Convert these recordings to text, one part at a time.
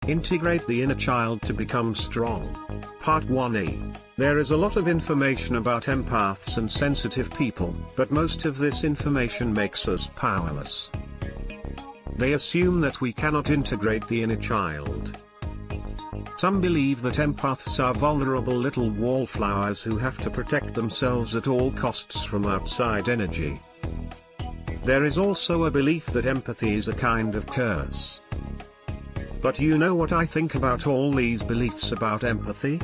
Integrate the inner child to become strong. Part 1a. There is a lot of information about empaths and sensitive people, but most of this information makes us powerless. They assume that we cannot integrate the inner child. Some believe that empaths are vulnerable little wallflowers who have to protect themselves at all costs from outside energy. There is also a belief that empathy is a kind of curse. But you know what I think about all these beliefs about empathy?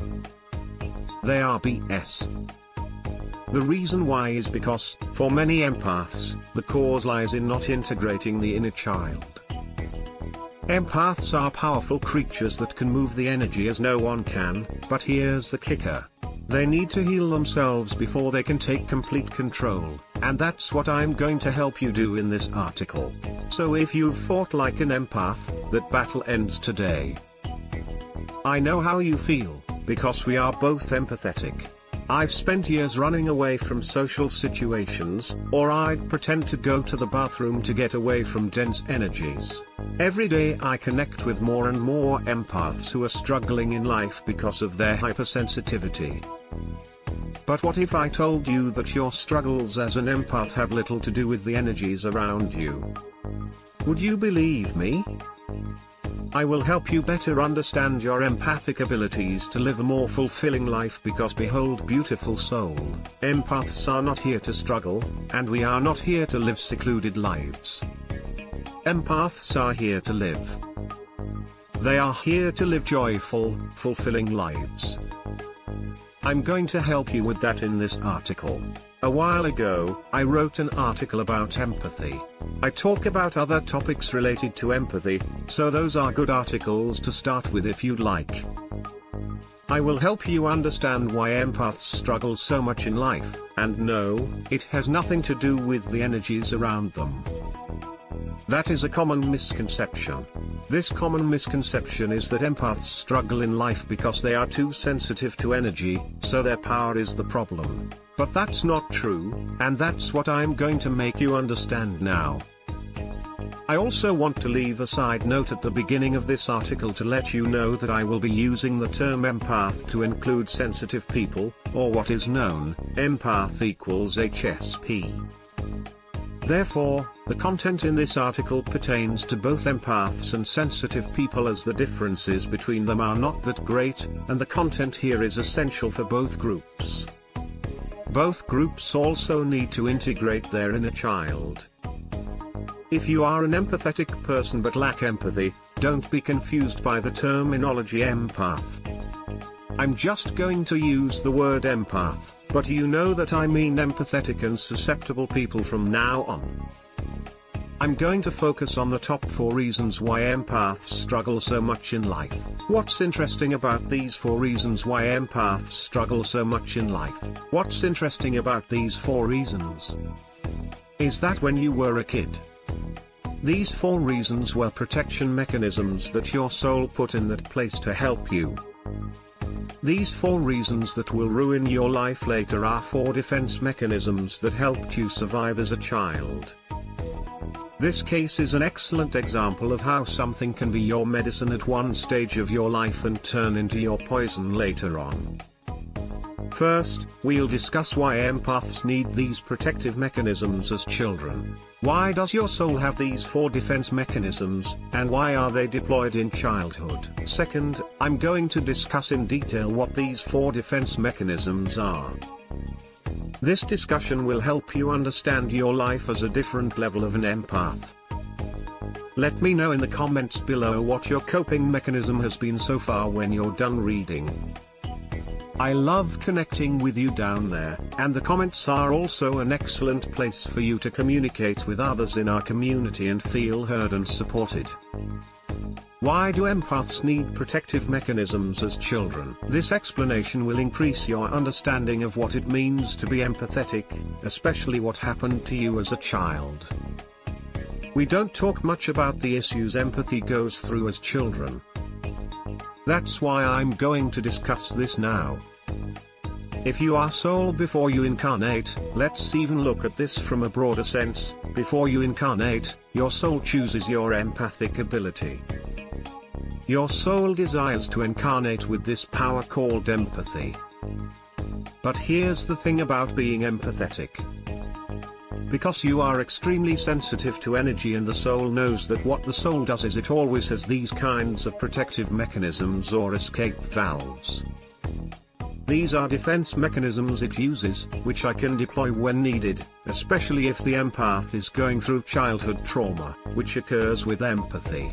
They are BS. The reason why is because, for many empaths, the cause lies in not integrating the inner child. Empaths are powerful creatures that can move the energy as no one can, but here's the kicker. They need to heal themselves before they can take complete control, and that's what I'm going to help you do in this article. So if you've fought like an empath, that battle ends today. I know how you feel, because we are both empathetic. I've spent years running away from social situations, or I'd pretend to go to the bathroom to get away from dense energies. Every day I connect with more and more empaths who are struggling in life because of their hypersensitivity. But what if I told you that your struggles as an empath have little to do with the energies around you? Would you believe me? I will help you better understand your empathic abilities to live a more fulfilling life, because behold, beautiful soul, empaths are not here to struggle, and we are not here to live secluded lives. Empaths are here to live. They are here to live joyful, fulfilling lives. I'm going to help you with that in this article. A while ago, I wrote an article about empathy. I talk about other topics related to empathy, so those are good articles to start with if you'd like. I will help you understand why empaths struggle so much in life, and no, it has nothing to do with the energies around them. That is a common misconception. This common misconception is that empaths struggle in life because they are too sensitive to energy, so their power is the problem. But that's not true, and that's what I'm going to make you understand now. I also want to leave a side note at the beginning of this article to let you know that I will be using the term empath to include sensitive people, or what is known, empath equals HSP. Therefore, the content in this article pertains to both empaths and sensitive people, as the differences between them are not that great, and the content here is essential for both groups. Both groups also need to integrate their inner child. If you are an empathetic person but lack empathy, don't be confused by the terminology empath. I'm just going to use the word empath, but you know that I mean empathetic and susceptible people from now on. I'm going to focus on the top 4 reasons why empaths struggle so much in life. What's interesting about these 4 reasons why empaths struggle so much in life? What's interesting about these 4 reasons is that when you were a kid, these 4 reasons were protection mechanisms that your soul put in that place to help you. These 4 reasons that will ruin your life later are 4 defense mechanisms that helped you survive as a child. This case is an excellent example of how something can be your medicine at one stage of your life and turn into your poison later on. First, we'll discuss why empaths need these protective mechanisms as children. Why does your soul have these 4 defense mechanisms, and why are they deployed in childhood? Second, I'm going to discuss in detail what these 4 defense mechanisms are. This discussion will help you understand your life as a different level of an empath. Let me know in the comments below what your coping mechanism has been so far when you're done reading. I love connecting with you down there, and the comments are also an excellent place for you to communicate with others in our community and feel heard and supported. Why do empaths need protective mechanisms as children? This explanation will increase your understanding of what it means to be empathetic, especially what happened to you as a child. We don't talk much about the issues empathy goes through as children. That's why I'm going to discuss this now. If you are soul before you incarnate, let's even look at this from a broader sense. Before you incarnate, your soul chooses your empathic ability. Your soul desires to incarnate with this power called empathy. But here's the thing about being empathetic. Because you are extremely sensitive to energy, and the soul knows that what the soul does is it always has these kinds of protective mechanisms or escape valves. These are defense mechanisms it uses, which I can deploy when needed, especially if the empath is going through childhood trauma, which occurs with empathy.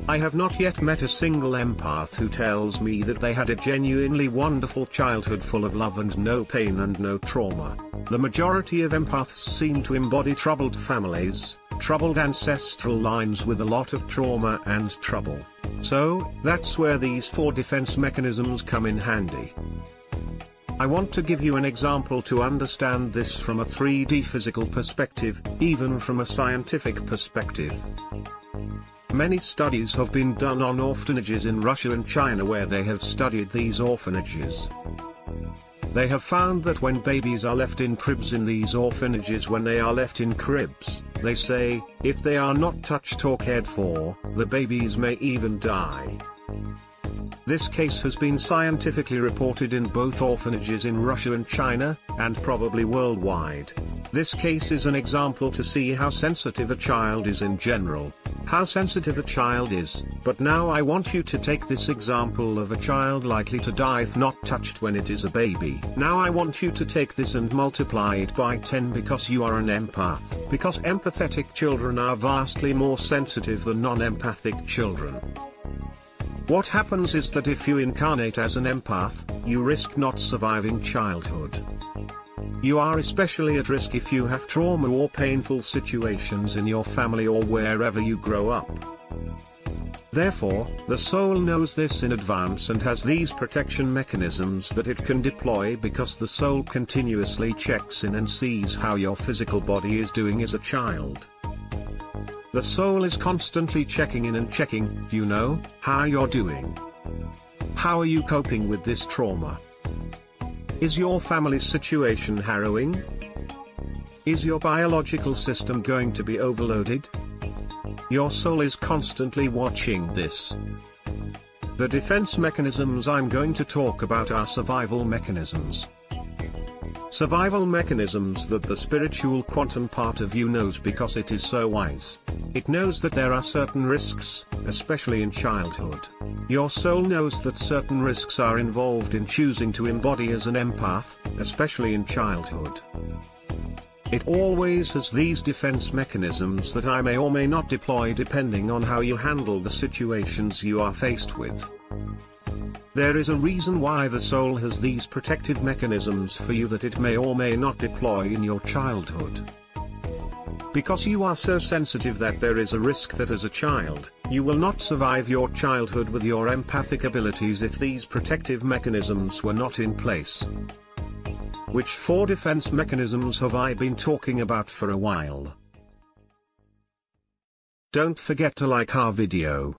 I have not yet met a single empath who tells me that they had a genuinely wonderful childhood full of love and no pain and no trauma. The majority of empaths seem to embody troubled families, troubled ancestral lines with a lot of trauma and trouble. So, that's where these 4 defense mechanisms come in handy. I want to give you an example to understand this from a 3D physical perspective, even from a scientific perspective. Many studies have been done on orphanages in Russia and China where they have studied these orphanages. They have found that when babies are left in cribs in these orphanages, when they are left in cribs, they say, if they are not touched or cared for, the babies may even die. This case has been scientifically reported in both orphanages in Russia and China, and probably worldwide. This case is an example to see how sensitive a child is in general. How sensitive a child is, but now I want you to take this example of a child likely to die if not touched when it is a baby. Now I want you to take this and multiply it by 10 because you are an empath. Because empathetic children are vastly more sensitive than non-empathic children. What happens is that if you incarnate as an empath, you risk not surviving childhood. You are especially at risk if you have trauma or painful situations in your family or wherever you grow up. Therefore, the soul knows this in advance and has these protection mechanisms that it can deploy because the soul continuously checks in and sees how your physical body is doing as a child. The soul is constantly checking in and checking, how you're doing. How are you coping with this trauma? Is your family's situation harrowing? Is your biological system going to be overloaded? Your soul is constantly watching this. The defense mechanisms I'm going to talk about are survival mechanisms. Survival mechanisms that the spiritual quantum part of you knows because it is so wise. It knows that there are certain risks, especially in childhood. Your soul knows that certain risks are involved in choosing to embody as an empath, especially in childhood. It always has these defense mechanisms that I may or may not deploy depending on how you handle the situations you are faced with. There is a reason why the soul has these protective mechanisms for you that it may or may not deploy in your childhood. Because you are so sensitive that there is a risk that as a child, you will not survive your childhood with your empathic abilities if these protective mechanisms were not in place. Which 4 defense mechanisms have I been talking about for a while? Don't forget to like our video.